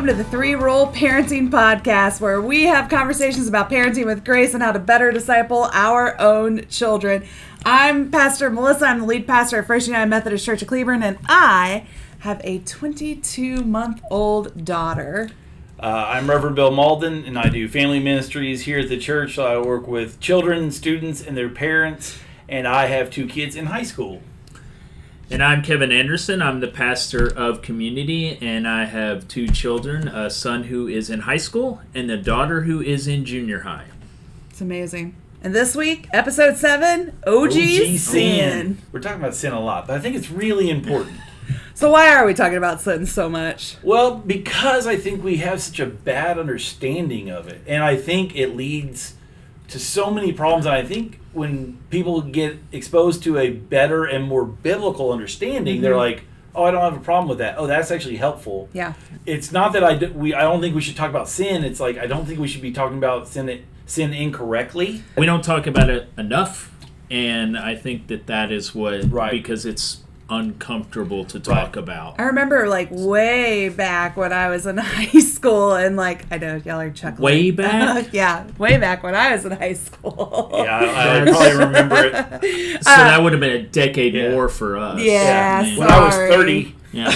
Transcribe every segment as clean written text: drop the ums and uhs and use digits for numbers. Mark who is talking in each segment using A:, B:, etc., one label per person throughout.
A: welcome to the Rule Parenting Podcast, where we have conversations about parenting with grace and how to better disciple our own children. I'm Pastor Melissa. I'm the lead pastor at First United Methodist Church of Cleveland, and I have a 22-month-old daughter.
B: I'm Reverend Bill Malden, and I do family ministries here at the church. So I work with children, students, and their parents, and I have 2 kids in high school.
C: And I'm Kevin Anderson. I'm the pastor of Community, and I have 2 children, a son who is in high school and a daughter who is in junior high.
A: It's amazing. And this week, episode 7, OG Sin.
B: We're talking about sin a lot, but I think it's really important.
A: So why are we talking about sin so much?
B: Well, because I think we have such a bad understanding of it, and I think it leads to so many problems. And I think when people get exposed to a better and more biblical understanding, they're like, "Oh, I don't have a problem with that. Oh, that's actually helpful."
A: Yeah.
B: It's not that I don't think we should talk about sin. It's like I don't think we should be talking about sin incorrectly.
C: We don't talk about it enough, and I think that is what because it's uncomfortable to talk about.
A: I remember way back when I was in high school, and I know y'all are chuckling.
C: Way back?
A: Yeah, way back when I was in high school.
B: Yeah, I probably remember it.
C: So that would have been a decade more for us.
A: Yeah,
B: when I was 30.
C: Yeah.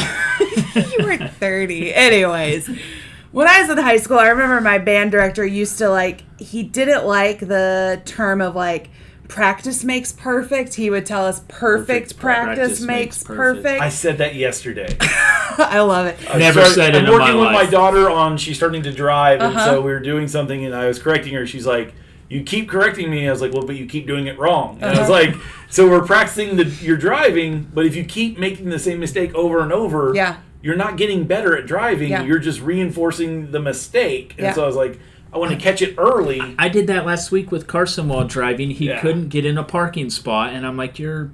A: You were 30. Anyways, when I was in high school, I remember my band director used to he didn't like the term of practice makes perfect. He would tell us perfect practice makes perfect.
B: I said that yesterday.
A: I love it.
C: Never said it in my life.
B: I'm working with my daughter she's starting to drive, and so we were doing something, and I was correcting her. She's like, "You keep correcting me." I was like, "Well, but you keep doing it wrong." And I was like, "So we're practicing your driving, but if you keep making the same mistake over and over, you're not getting better at driving. Yeah. You're just reinforcing the mistake." And so I was like, I want to catch it early.
C: I did that last week with Carson while driving. He couldn't get in a parking spot, and I'm like, "You're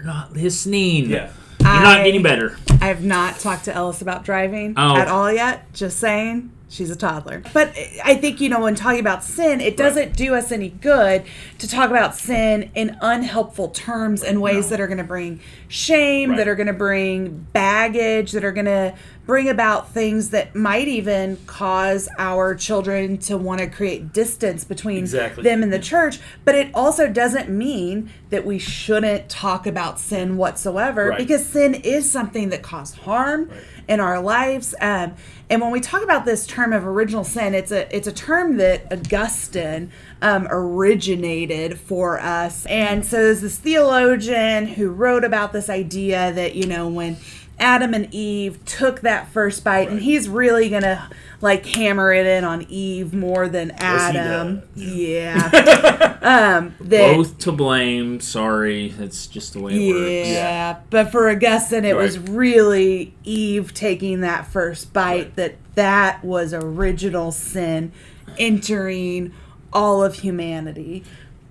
C: not listening.
B: Yeah.
C: You're not getting better."
A: I have not talked to Ellis about driving at all yet. Just saying. She's a toddler. But I think, when talking about sin, it doesn't do us any good to talk about sin in unhelpful terms in ways that are going to bring shame, that are going to bring baggage, that are going to bring about things that might even cause our children to want to create distance between them and the church. But it also doesn't mean that we shouldn't talk about sin whatsoever, because sin is something that causes harm in our lives. And when we talk about this term of original sin, it's a term that Augustine originated for us. And so there's this theologian who wrote about this idea that, when Adam and Eve took that first bite, and he's really going to hammer it in on Eve more than Adam.
C: Both to blame. Sorry. That's just the way it works.
A: Yeah. But for Augustine, it was really Eve taking that first bite that was original sin entering all of humanity.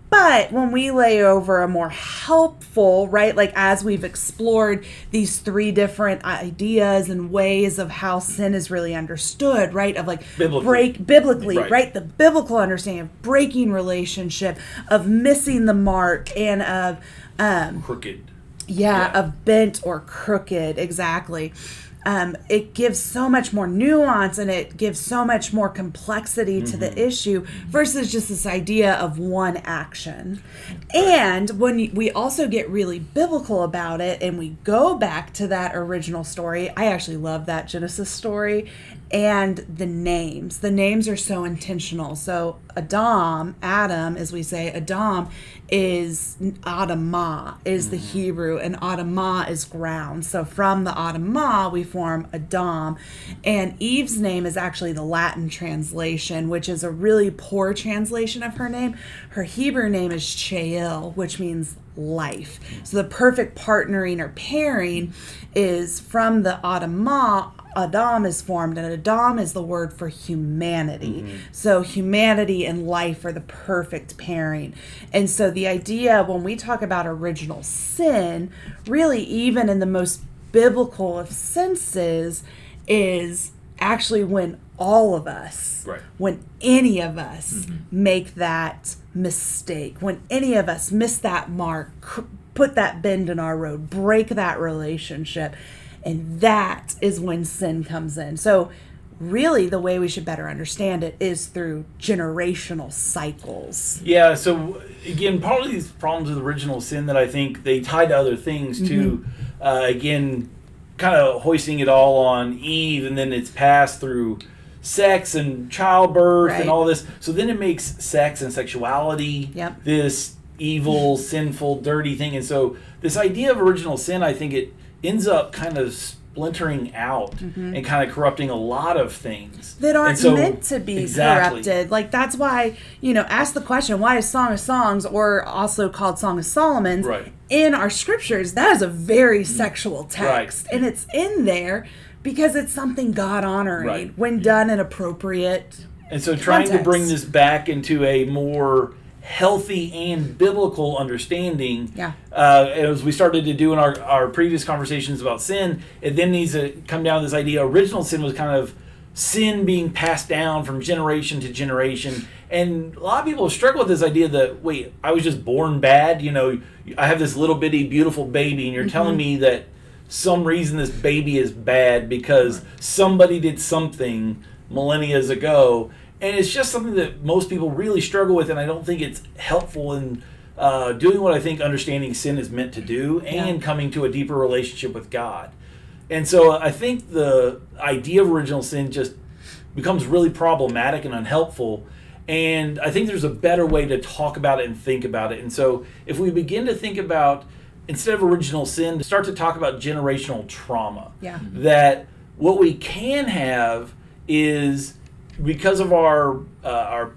A: But when we lay over a more helpful, as we've explored these 3 different ideas and ways of how sin is really understood, of biblically, the biblical understanding of breaking relationship, of missing the mark, and of
B: crooked.
A: Of bent or crooked, exactly. It gives so much more nuance, and it gives so much more complexity to the issue versus just this idea of one action. And when we also get really biblical about it and we go back to that original story, I actually love that Genesis story, and the names are so intentional. So Adam, as we say, Adam is Adamah is the Hebrew, and Adamah is ground. So from the Adamah we form Adam, and Eve's name is actually the Latin translation, which is a really poor translation of her name. Her Hebrew name is Sheol, which means life. So the perfect partnering or pairing is from the Adamah. Adam is formed, and Adam is the word for humanity. So humanity and life are the perfect pairing. And so the idea when we talk about original sin, really even in the most biblical of senses, is actually when all of us, when any of us make that mistake, when any of us miss that mark, put that bend in our road, break that relationship. And that is when sin comes in. So really the way we should better understand it is through generational cycles.
B: Yeah, so again, part of these problems with original sin that I think they tie to other things too. Again, kind of hoisting it all on Eve, and then it's passed through sex and childbirth and all this. So then it makes sex and sexuality this evil, sinful, dirty thing. And so this idea of original sin, I think it ends up kind of splintering out and kind of corrupting a lot of things
A: that aren't meant to be corrupted. Like, that's why, ask the question, why is Song of Songs, or also called Song of Solomon's, in our scriptures? That is a very sexual text. And it's in there because it's something God honoring when done in appropriate
B: And so trying to bring this back into a more healthy and biblical understanding, as we started to do in our previous conversations about sin, it then needs to come down to this idea. Original sin was kind of sin being passed down from generation to generation. And a lot of people struggle with this idea that, wait, I was just born bad. I have this little bitty beautiful baby, and you're telling me that some reason this baby is bad because somebody did something millennia ago. And it's just something that most people really struggle with, and I don't think it's helpful in doing what I think understanding sin is meant to do and coming to a deeper relationship with God. And so I think the idea of original sin just becomes really problematic and unhelpful, and I think there's a better way to talk about it and think about it. And so if we begin to think about, instead of original sin, to start to talk about generational trauma, that what we can have is, because of our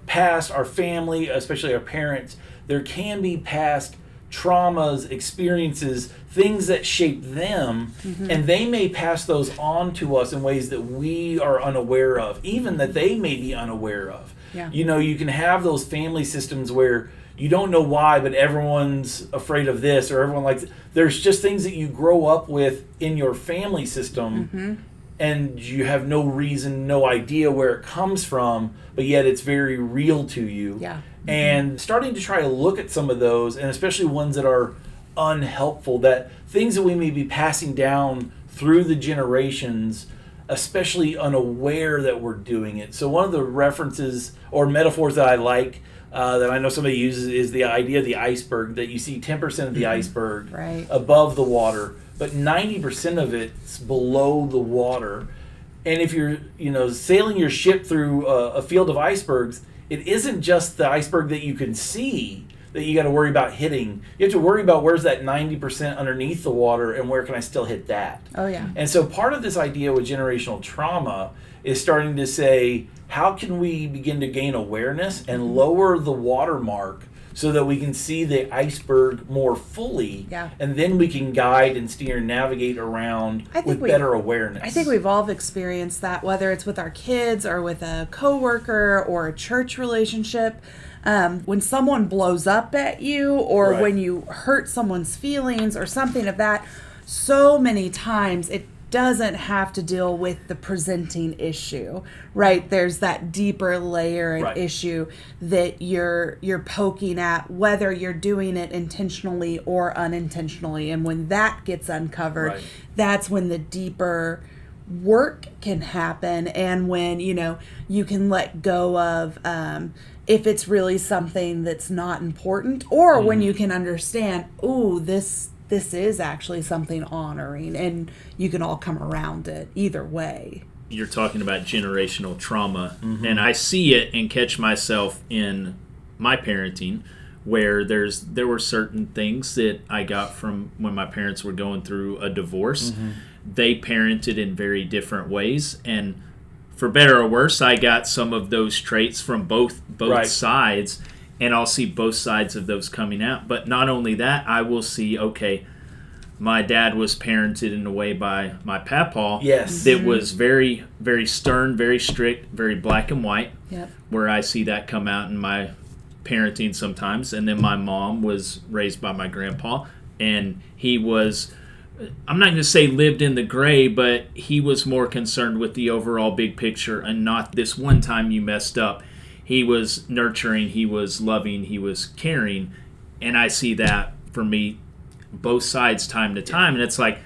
B: past, our family, especially our parents, there can be past traumas, experiences, things that shape them, and they may pass those on to us in ways that we are unaware of, even that they may be unaware of. You can have those family systems where you don't know why, but everyone's afraid of this, or everyone likes it. There's just things that you grow up with in your family system, and you have no reason, no idea where it comes from, but yet it's very real to you. And starting to try to look at some of those, and especially ones that are unhelpful, that things that we may be passing down through the generations, especially unaware that we're doing it. So one of the references or metaphors that I like, that I know somebody uses, is the idea of the iceberg, that you see 10% of the iceberg above the water, but 90% of it's below the water. And if you're, sailing your ship through a field of icebergs, it isn't just the iceberg that you can see that you got to worry about hitting. You have to worry about where's that 90% underneath the water, and where can I still hit that? And so part of this idea with generational trauma is starting to say, how can we begin to gain awareness and lower the watermark so that we can see the iceberg more fully, and then we can guide and steer and navigate around with better awareness.
A: I think we've all experienced that, whether it's with our kids or with a coworker or a church relationship. When someone blows up at you, or when you hurt someone's feelings or something of that, so many times it doesn't have to deal with the presenting issue, right? There's that deeper layer and issue that you're poking at, whether you're doing it intentionally or unintentionally. And when that gets uncovered, that's when the deeper work can happen, and when you can let go of if it's really something that's not important, or when you can understand, this is actually something honoring, and you can all come around it either way.
C: You're talking about generational trauma, and I see it and catch myself in my parenting, where there were certain things that I got from when my parents were going through a divorce. They parented in very different ways, and for better or worse, I got some of those traits from both sides, and I'll see both sides of those coming out. But not only that, I will see, okay, my dad was parented in a way by my papaw that was very, very stern, very strict, very black and white, where I see that come out in my parenting sometimes. And then my mom was raised by my grandpa, and he was, I'm not going to say lived in the gray, but he was more concerned with the overall big picture and not this one time you messed up. He was nurturing, he was loving, he was caring, and I see that for me both sides time to time, and it's like,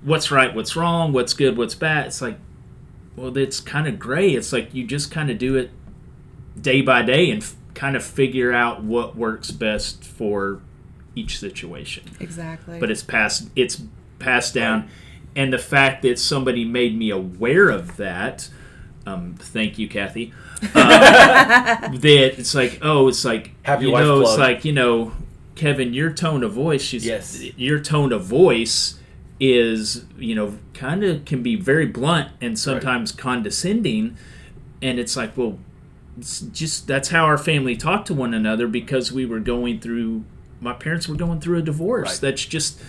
C: what's right, what's wrong, what's good, what's bad. It's like, well, it's kind of gray. It's like you just kind of do it day by day and kind of figure out what works best for each situation.
A: Exactly.
C: But it's passed down, and the fact that somebody made me aware of that. Thank you, Kathy. That it's like,
B: Happy
C: you
B: wife
C: know,
B: plug.
C: it's like, you know, Kevin, your tone of voice.
B: Yes.
C: Your tone of voice is, you know, kind of can be very blunt and sometimes condescending, and it's like, well, it's just that's how our family talked to one another because my parents were going through a divorce.
B: Right.
C: That's just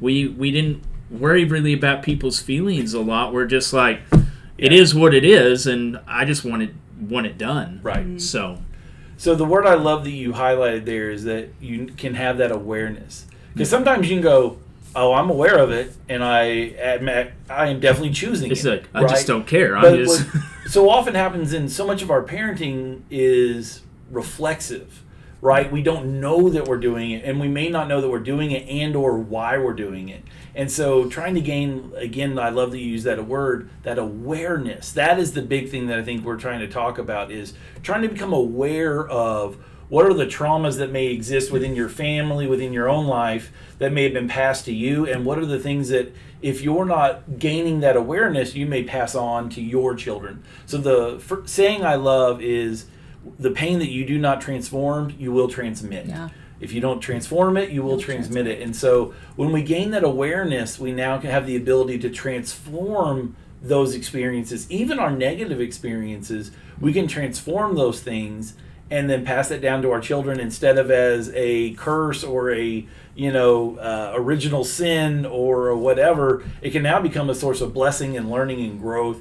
C: we didn't worry really about people's feelings a lot. We're just like, it is what it is, and I just want it done.
B: Right.
A: Mm-hmm.
B: So the word I love that you highlighted there is that you can have that awareness. Because sometimes you can go, oh, I'm aware of it, and I am definitely choosing
C: it's
B: it.
C: Like, I just don't care.
B: But
C: I'm just
B: what so often happens in so much of our parenting is reflexive, right? We don't know that we're doing it, and we may not know that we're doing it and or why we're doing it. And so trying to gain, again, I love that you use that word, that awareness. That is the big thing that I think we're trying to talk about, is trying to become aware of what are the traumas that may exist within your family, within your own life, that may have been passed to you, and what are the things that, if you're not gaining that awareness, you may pass on to your children. So the saying I love is, the pain that you do not transform, you will transmit.
A: Yeah.
B: If you don't transform it, you will transmit it. And so when we gain that awareness, we now can have the ability to transform those experiences, even our negative experiences. We can transform those things and then pass it down to our children instead of as a curse or a original sin or whatever. It can now become a source of blessing and learning and growth.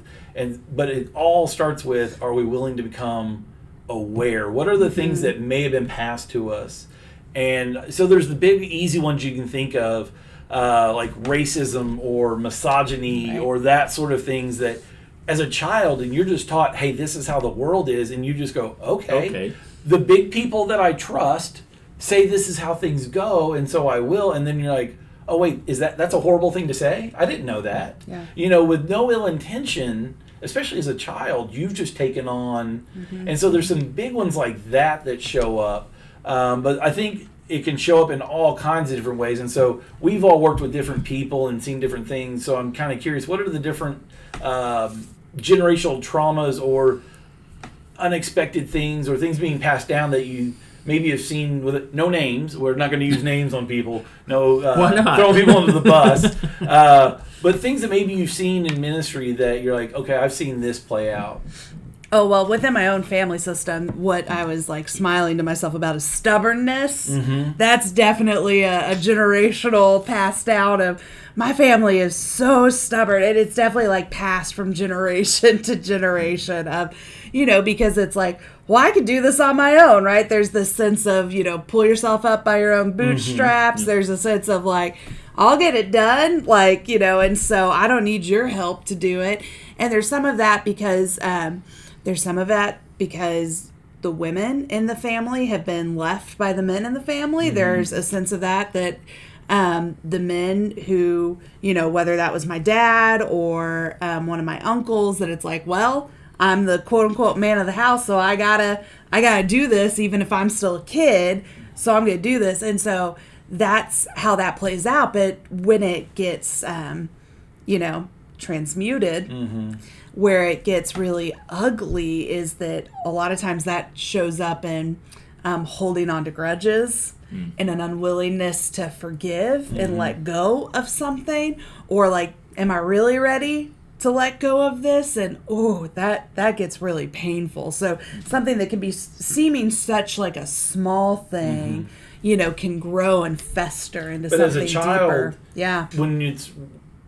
B: But it all starts with, are we willing to become aware? What are the things that may have been passed to us? And so there's the big easy ones you can think of, like racism or misogyny or that sort of things that as a child, and you're just taught, hey, this is how the world is, and you just go, okay. The big people that I trust say this is how things go, and so I will. And then you're like, oh wait, that's a horrible thing to say? I didn't know that.
A: Yeah.
B: With no ill intention, especially as a child, you've just taken on. And so there's some big ones like that show up. But I think it can show up in all kinds of different ways. And so we've all worked with different people and seen different things. So I'm kind of curious, what are the different generational traumas or unexpected things or things being passed down that you maybe have seen with no names? We're not going to use names on people. No,
C: why not?
B: Throwing people under the bus. But things that maybe you've seen in ministry that you're like, okay, I've seen this play out.
A: Oh, well, within my own family system, what I was like smiling to myself about is stubbornness. That's definitely a generational passed out of, my family is so stubborn. And it's definitely like passed from generation to generation of, because it's like, well, I could do this on my own, right? There's this sense of, pull yourself up by your own bootstraps. There's a sense of like, I'll get it done, and so I don't need your help to do it. And there's some of that because the women in the family have been left by the men in the family. There's a sense of that the men who, whether that was my dad or one of my uncles, that it's like, well, I'm the quote unquote man of the house, so I gotta do this even if I'm still a kid. So I'm gonna do this, and so that's how that plays out. But when it gets, transmuted, where it gets really ugly is that a lot of times that shows up in holding on to grudges and an unwillingness to forgive and let go of something, or like, am I really ready to let go of this? And that gets really painful. So something that can be seeming such like a small thing, can grow and fester into something
B: as a child,
A: deeper. Yeah.
B: When it's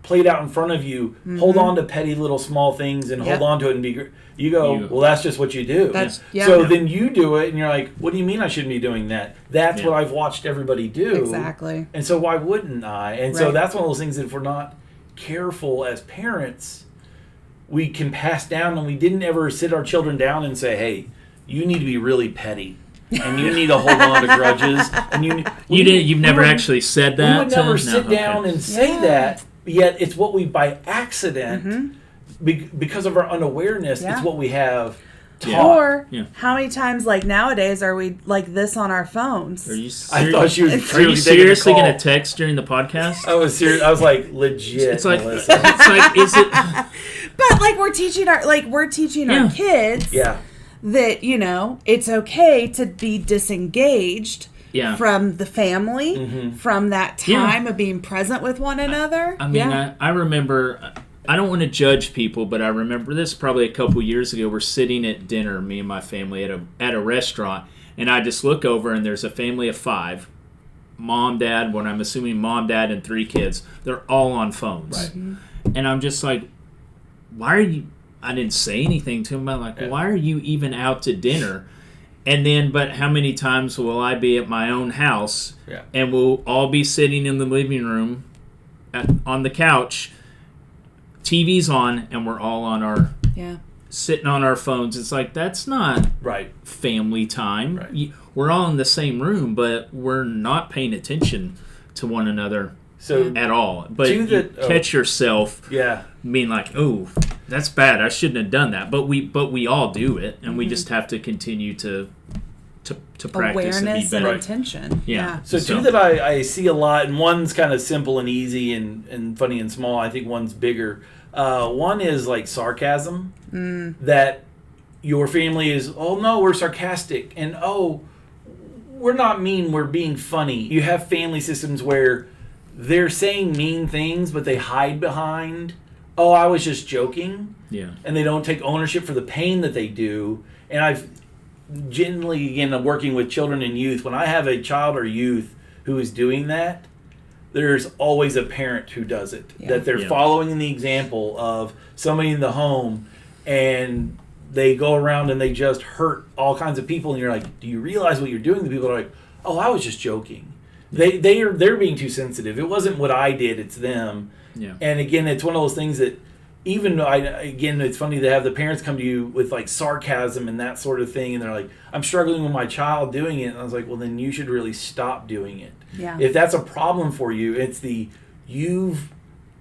B: played out in front of you, hold on to petty little small things and hold on to it and be. You go, well, that's just what you do. Then you do it, and you're like, what do you mean I shouldn't be doing that? That's what I've watched everybody do.
A: Exactly.
B: And so why wouldn't I? And so that's one of those things that if we're not careful as parents, we can pass down, and we didn't ever sit our children down and say, hey, you need to be really petty. And you need to hold on to grudges. And
C: you've never actually said that?
B: We would never sit down and say that, yet it's what we by accident because of our unawareness,
A: Yeah.
B: it's what we have taught.
C: Yeah.
A: Or
C: Yeah.
A: how many times, like nowadays, are we like this on our phones?
C: Are you
B: I thought she was
C: Are you
B: taking
C: seriously
B: the call.
C: going to text during the podcast?
B: I was serious. I was like, legit.
C: It's like,
B: Melissa.
C: is it?
A: But like we're teaching our
C: Yeah.
A: kids
B: Yeah.
A: that it's okay to be disengaged
C: Yeah.
A: from the family, from that time of being present with one another.
C: I mean, I remember, I don't want to judge people, but I remember this probably a couple years ago. We're sitting at dinner, me and my family, at a restaurant, and I just look over and there's a family of 5, mom, dad, what I'm assuming mom, dad, and 3 kids. They're all on phones.
B: Right.
C: And I'm just like, why are you, I didn't say anything to them. I'm like, why are you even out to dinner? And then, but how many times will I be at my own house and we'll all be sitting in the living room on the couch, TV's on, and we're all on our sitting on our phones. It's like, that's not family time.
B: Right.
C: We're all in the same room, but we're not paying attention to one another at all. But you catch yourself being like, oh, that's bad, I shouldn't have done that. But we all do it, and we just have to continue to practice
A: awareness
C: and be better.
A: and intention. Yeah.
B: So two that I see a lot, and one's kind of simple and easy and funny and small. I think one's bigger. One is like sarcasm. That your family is, oh no, we're sarcastic, and oh, we're not mean, we're being funny. You have family systems where they're saying mean things, but they hide behind, oh, I was just joking.
C: Yeah.
B: And they don't take ownership for the pain that they do. And I've generally, again, working with children and youth, when I have a child or youth who is doing that, there's always a parent who does it. That they're following the example of somebody in the home, and they go around and they just hurt all kinds of people, and you're like, do you realize what you're doing? The people are like, oh, I was just joking. They're being too sensitive. It wasn't what I did, it's them.
C: Yeah.
B: And again, it's one of those things that even it's funny to have the parents come to you with like sarcasm and that sort of thing, and they're like, I'm struggling with my child doing it. And I was like, well, then you should really stop doing it.
A: Yeah.
B: If that's a problem for you, it's you've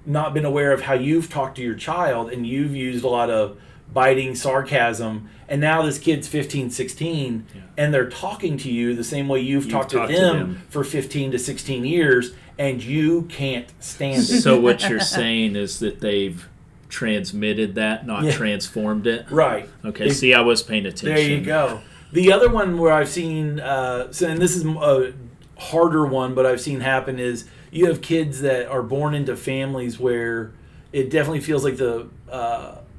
B: not been aware of how you've talked to your child, and you've used a lot of biting sarcasm, and now this kid's 15, 16, and they're talking to you the same way you've talked to them for 15 to 16 years, and you can't stand it.
C: So what you're saying is that they've transmitted that, not transformed it?
B: Right.
C: Okay, see, I was paying attention.
B: There you go. The other one where I've seen, and this is a harder one, but I've seen happen, is you have kids that are born into families where it definitely feels like the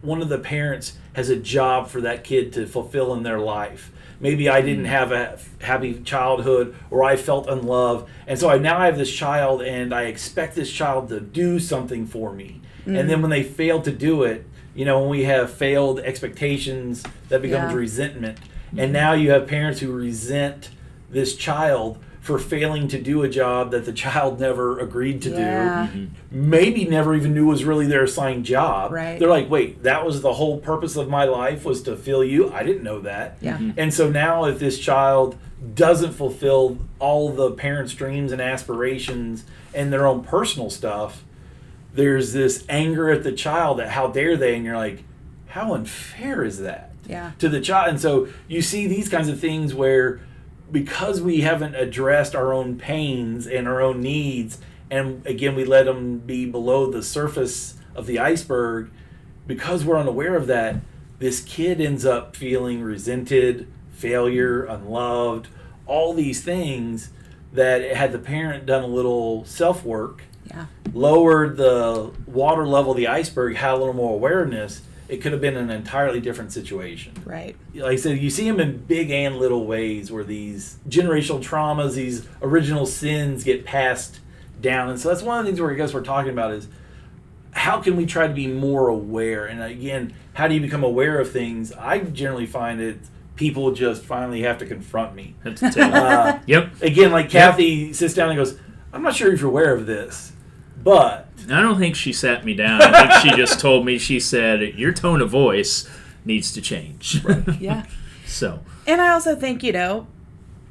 B: one of the parents has a job for that kid to fulfill in their life. Maybe I didn't have a happy childhood, or I felt unloved, and so now I have this child, and I expect this child to do something for me. And then when they fail to do it, when we have failed expectations, that becomes resentment. And now you have parents who resent this child for failing to do a job that the child never agreed to do, maybe never even knew was really their assigned job.
A: Right.
B: They're like, wait, that was the whole purpose of my life, was to fill you? I didn't know that.
A: Yeah.
B: And so now if this child doesn't fulfill all the parents' dreams and aspirations and their own personal stuff, there's this anger at the child that how dare they, and you're like, how unfair is that to the child? And so you see these kinds of things where, because we haven't addressed our own pains and our own needs, and again, we let them be below the surface of the iceberg, because we're unaware of that, this kid ends up feeling resented, failure, unloved, all these things that had the parent done a little self-work, lowered the water level of the iceberg, had a little more awareness, it could have been an entirely different situation.
A: Right.
B: Like I said, you see them in big and little ways where these generational traumas, these original sins get passed down. And so that's one of the things where I guess we're talking about is, how can we try to be more aware? And again, how do you become aware of things? I generally find it people just finally have to confront me. Again, like Kathy sits down and goes, I'm not sure if you're aware of this, but...
C: I don't think she sat me down. I think she just told me, she said, your tone of voice needs to change.
B: Right.
A: Yeah.
C: So.
A: And I also think,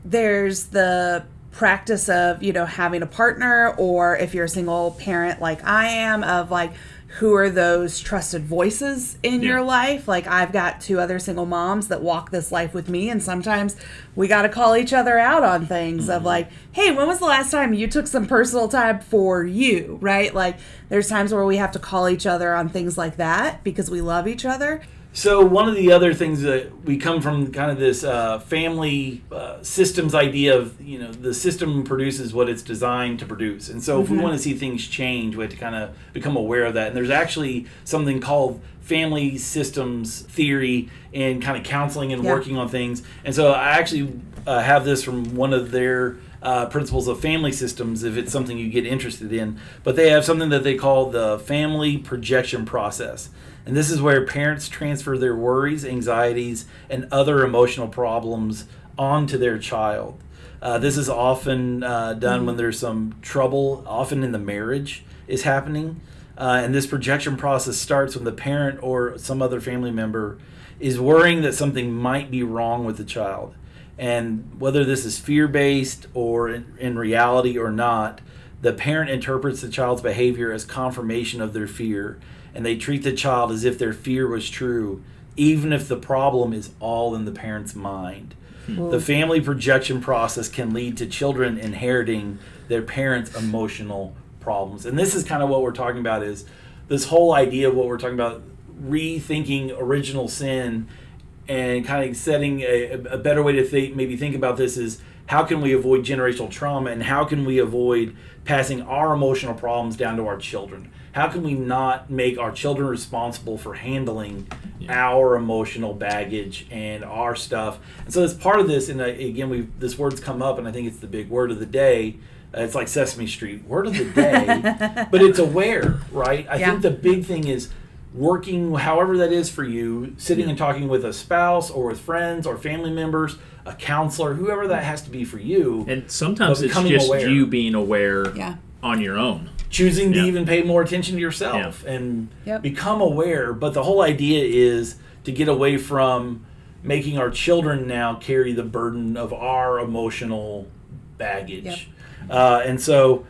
A: there's the practice of, having a partner, or if you're a single parent like I am, of like, who are those trusted voices in
C: Yeah.
A: your life. Like, I've got 2 other single moms that walk this life with me, and sometimes we got to call each other out on things of like, hey, when was the last time you took some personal time for you, right? Like, there's times where we have to call each other on things like that because we love each other.
B: So one of the other things that we come from kind of this family systems idea of, the system produces what it's designed to produce. And so if we want to see things change, we have to kind of become aware of that. And there's actually something called family systems theory and kind of counseling and working on things. And so I actually have this from one of their principles of family systems, if it's something you get interested in. But they have something that they call the family projection process. And this is where parents transfer their worries, anxieties, and other emotional problems onto their child. This is often done when there's some trouble, often in the marriage is happening. And this projection process starts when the parent or some other family member is worrying that something might be wrong with the child. And whether this is fear-based or in reality or not, the parent interprets the child's behavior as confirmation of their fear. And they treat the child as if their fear was true, even if the problem is all in the parent's mind. The family projection process can lead to children inheriting their parents' emotional problems. And this is kind of what we're talking about, is this whole idea of what we're talking about, rethinking original sin, and kind of setting a better way to think about this is, how can we avoid generational trauma, and how can we avoid passing our emotional problems down to our children? How can we not make our children responsible for handling our emotional baggage and our stuff? And so as part of this, and again, this word's come up, and I think it's the big word of the day. It's like Sesame Street, word of the day, but it's aware, right? I think the big thing is working, however that is for you, sitting and talking with a spouse or with friends or family members, a counselor, whoever that has to be for you.
C: And sometimes it's just
B: aware.
C: You being aware on your own.
B: Choosing to even pay more attention to yourself and become aware. But the whole idea is to get away from making our children now carry the burden of our emotional baggage. And so,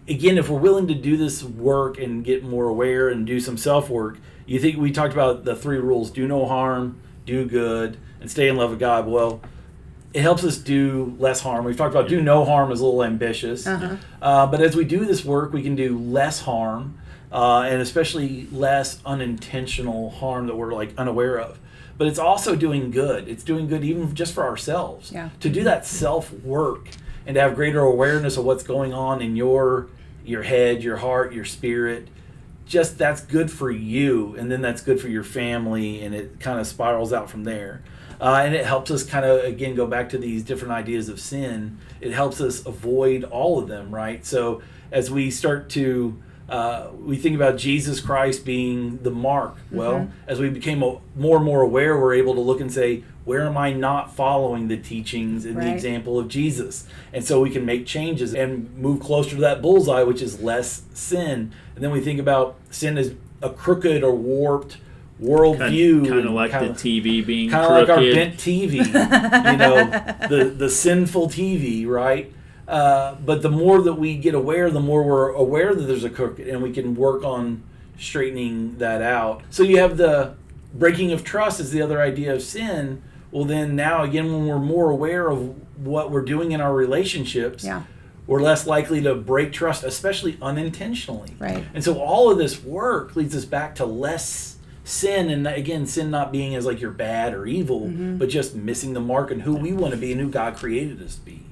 B: again, if we're willing to do this work and get more aware and do some self-work, you think we talked about the 3 rules: do no harm, do good, and stay in love with God. Well, it helps us do less harm. We've talked about do no harm is a little ambitious. But as we do this work, we can do less harm, and especially less unintentional harm that we're like unaware of. But it's also doing good. It's doing good even just for ourselves. To do that self-work and to have greater awareness of what's going on in your head, your heart, your spirit, just that's good for you, and then that's good for your family, and it kind of spirals out from there. And it helps us kind of, again, go back to these different ideas of sin. It helps us avoid all of them, right? So as we start to, we think about Jesus Christ being the mark. Well, as we became more and more aware, we're able to look and say, where am I not following the teachings and the example of Jesus? And so we can make changes and move closer to that bullseye, which is less sin. And then we think about sin as a crooked or warped worldview,
C: kind of like the TV being
B: kind of like our bent TV, the sinful TV, right? But the more that we get aware, the more we're aware that there's a crooked, and we can work on straightening that out. So you have the breaking of trust is the other idea of sin. Well, then now again, when we're more aware of what we're doing in our relationships, we're less likely to break trust, especially unintentionally.
A: Right.
B: And so all of this work leads us back to less sin, and again, sin not being as like you're bad or evil, but just missing the mark and who we want to be and who God created us to be.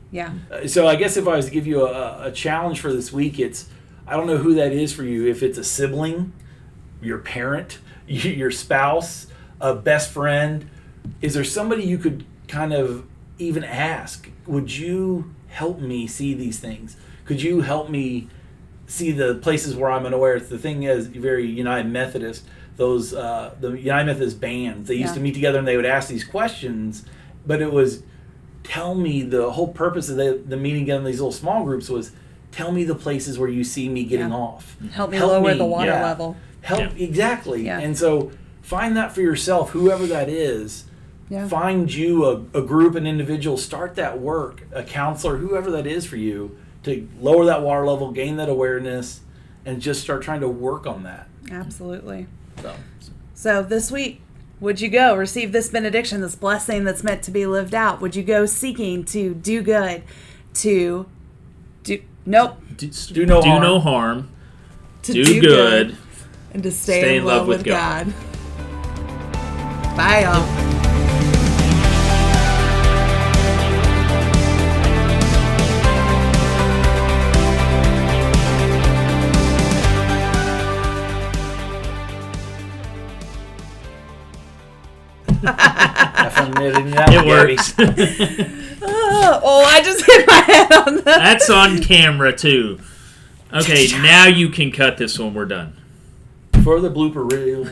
B: So I guess if I was to give you a challenge for this week, it's, I don't know who that is for you. If it's a sibling, your parent, your spouse, a best friend, is there somebody you could kind of even ask, would you help me see these things? Could you help me see the places where I'm unaware? It's the thing is very United Methodist. Those the United Methodist bands, they used to meet together and they would ask these questions, but it was, tell me, the whole purpose of the meeting together in these little small groups was, tell me the places where you see me getting off.
A: Help me lower the water level.
B: Exactly. And so find that for yourself, whoever that is. Find you a group, an individual, start that work, a counselor, whoever that is for you, to lower that water level, gain that awareness, and just start trying to work on that.
A: Absolutely.
B: So.
A: So this week, would you go receive this benediction, this blessing that's meant to be lived out? Would you go seeking to do good, to do
C: no harm,
A: to
C: do good,
A: and to stay in love with God. Bye, y'all.
C: It works.
A: I just hit my head on that.
C: That's on camera too. Okay, now you can cut this when we're done.
B: For the blooper reel.